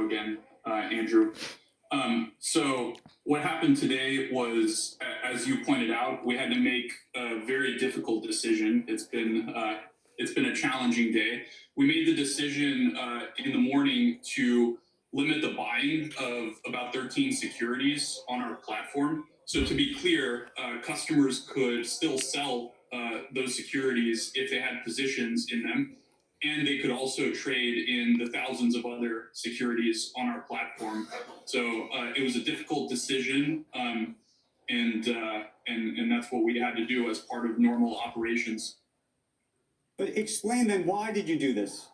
again, Andrew. So what happened today was, as you pointed out, we had to make a very difficult decision. It's been a challenging day. We made the decision in the morning to limit the buying of about 13 securities on our platform. So to be clear, customers could still sell those securities if they had positions in them, and they could also trade in the thousands of other securities on our platform. So it was a difficult decision, and that's what we had to do as part of normal operations. But explain then, why did you do this?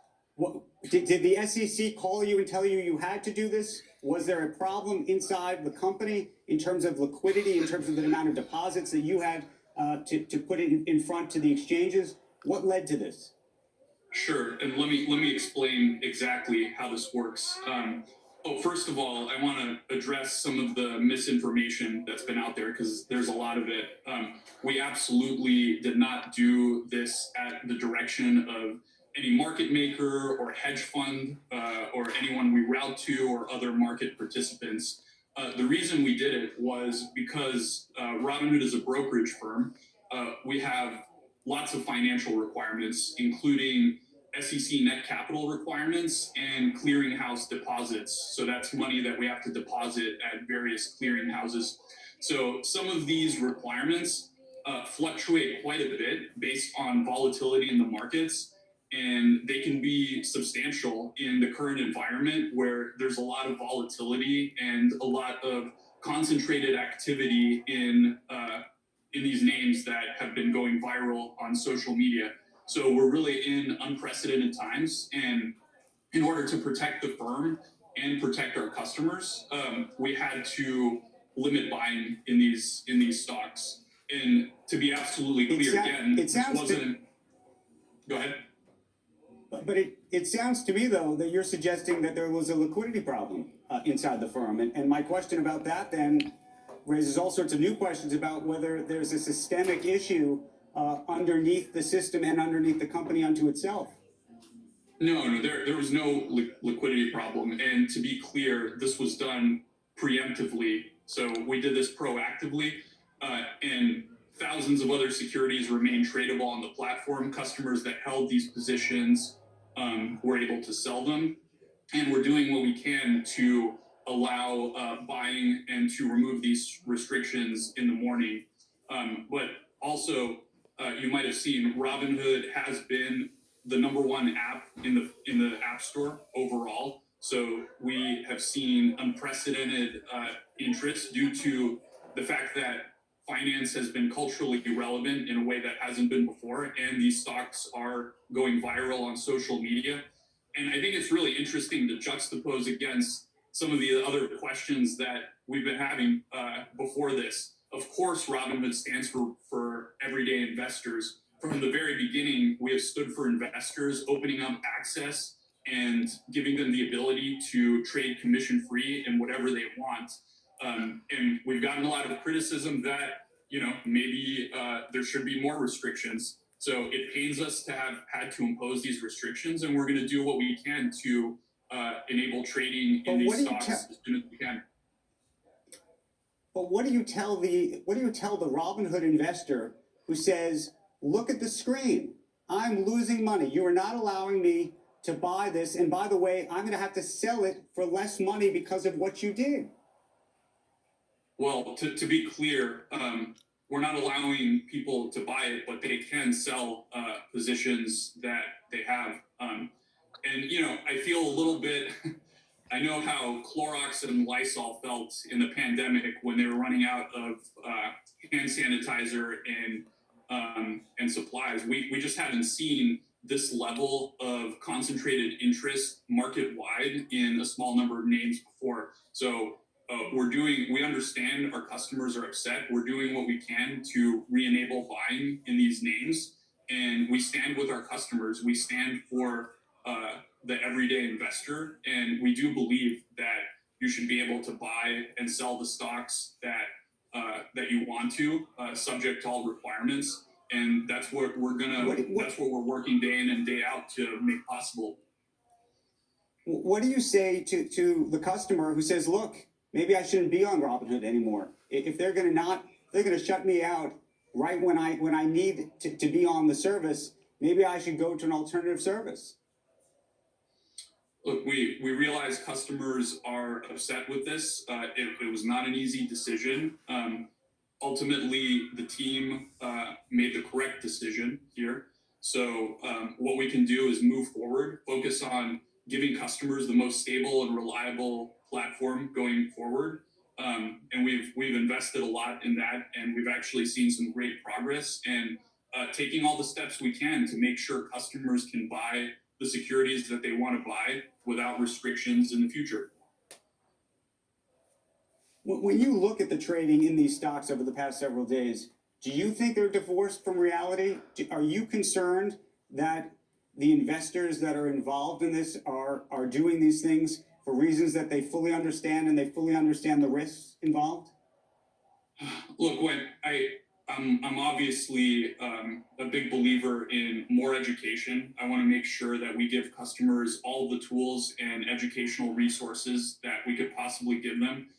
Did the SEC call you and tell you you had to do this? Was there a problem inside the company in terms of liquidity, in terms of the amount of deposits that you had to put it in front to the exchanges? What led to this? Sure, and let me explain exactly how this works. First of all, I want to address some of the misinformation that's been out there, because there's a lot of it. We absolutely did not do this at the direction of any market maker or hedge fund or anyone we route to or other market participants. The reason we did it was because Robinhood is a brokerage firm. We have lots of financial requirements, including SEC net capital requirements and clearinghouse deposits. So that's money that we have to deposit at various clearinghouses. So some of these requirements fluctuate quite a bit based on volatility in the markets, and they can be substantial in the current environment where there's a lot of volatility and a lot of concentrated activity in these names that have been going viral on social media. So we're really in unprecedented times, and in order to protect the firm and protect our customers, we had to lit buying in these stocks. And to be absolutely clear, Go ahead. But it sounds to me, though, that you're suggesting that there was a liquidity problem inside the firm. And my question about that then raises all sorts of new questions about whether there's a systemic issue underneath the system and underneath the company unto itself. No, there was no liquidity problem. And to be clear, this was done preemptively. So we did this proactively, and thousands of other securities remain tradable on the platform. Customers that held these positions were able to sell them. And we're doing what we can to allow buying and to remove these restrictions in the morning. But also, you might have seen Robinhood has been the #1 app in the App Store overall. So we have seen unprecedented interest due to the fact that finance has been culturally relevant in a way that hasn't been before, and these stocks are going viral on social media. And I think it's really interesting to juxtapose against some of the other questions that we've been having before this. Of course, Robinhood stands for everyday investors. From the very beginning, we have stood for investors, opening up access and giving them the ability to trade commission-free in whatever they want. And we've gotten a lot of criticism that, maybe there should be more restrictions. So it pains us to have had to impose these restrictions, and we're going to do what we can to enable trading in these stocks as soon as we can. But what do you tell the Robinhood investor who says, look at the screen, I'm losing money. You are not allowing me to buy this. And by the way, I'm going to have to sell it for less money because of what you did. Well, to be clear, we're not allowing people to buy it, but they can sell positions that they have. And, I feel a little bit, I know how Clorox and Lysol felt in the pandemic when they were running out of hand sanitizer and supplies. We just haven't seen this level of concentrated interest market-wide in a small number of names before. So we understand our customers are upset. We're doing what we can to re-enable buying in these names, and we stand with our customers. We stand for the everyday investor, and we do believe that you should be able to buy and sell the stocks that you want to, subject to all requirements. And that's what we're working day in and day out to make possible. What do you say to the customer who says, look, maybe I shouldn't be on Robinhood anymore? If they're going to shut me out right when I need to be on the service, maybe I should go to an alternative service. Look, we realize customers are upset with this. It was not an easy decision. Ultimately, the team made the correct decision here. So what we can do is move forward, focus on giving customers the most stable and reliable platform going forward. And we've invested a lot in that, and we've actually seen some great progress and taking all the steps we can to make sure customers can buy the securities that they want to buy without restrictions in the future. When you look at the trading in these stocks over the past several days, do you think they're divorced from reality? Are you concerned that the investors that are involved in this are doing these things for reasons that they fully understand and they fully understand the risks involved? Look, I'm obviously a big believer in more education. I want to make sure that we give customers all the tools and educational resources that we could possibly give them.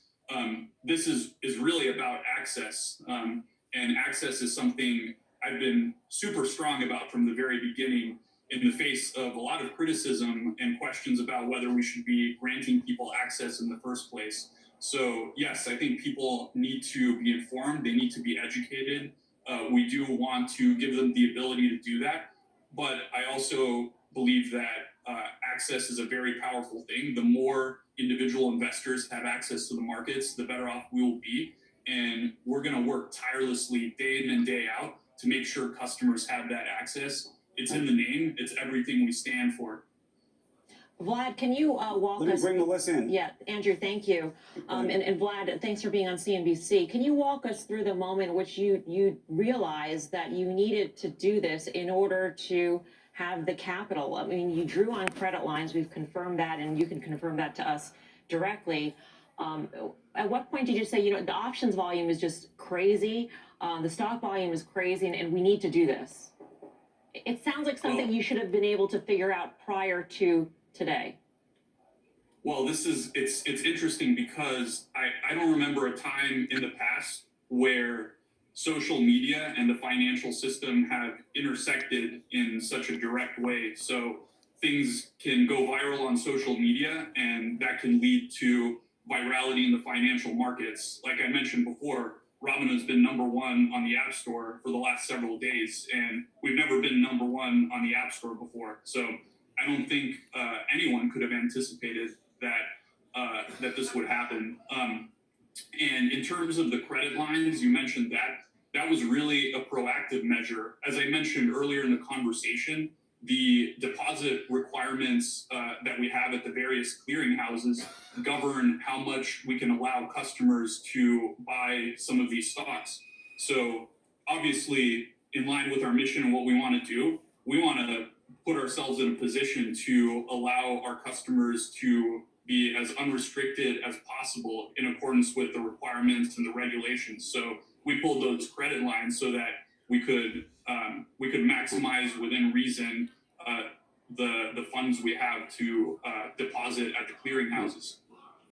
This is really about access, and access is something I've been super strong about from the very beginning in the face of a lot of criticism and questions about whether we should be granting people access in the first place. So yes, I think people need to be informed. They need to be educated. We do want to give them the ability to do that. But I also believe that access is a very powerful thing. The more individual investors have access to the markets, the better off we will be. And we're going to work tirelessly day in and day out to make sure customers have that access. It's in the name. It's everything we stand for. Vlad, can you walk us? Let me bring Melissa in. Yeah, Andrew, thank you. And Vlad, thanks for being on CNBC. Can you walk us through the moment in which you realized that you needed to do this in order to have the capital? I mean, you drew on credit lines. We've confirmed that, and you can confirm that to us directly. At what point did you say, the options volume is just crazy, the stock volume is crazy, and we need to do this? It sounds like something you should have been able to figure out prior to today. Well, it's interesting because I don't remember a time in the past where social media and the financial system have intersected in such a direct way. So things can go viral on social media, and that can lead to virality in the financial markets. Like I mentioned before, Robinhood's been #1 on the App Store for the last several days, and we've never been #1 on the App Store before. So I don't think anyone could have anticipated that this would happen. And in terms of the credit lines, you mentioned that was really a proactive measure. As I mentioned earlier in the conversation, the deposit requirements that we have at the various clearinghouses govern how much we can allow customers to buy some of these stocks. So obviously, in line with our mission and what we want to do, we want to put ourselves in a position to allow our customers to be as unrestricted as possible in accordance with the requirements and the regulations. So we pulled those credit lines so that we could maximize within reason the funds we have to deposit at the clearinghouses.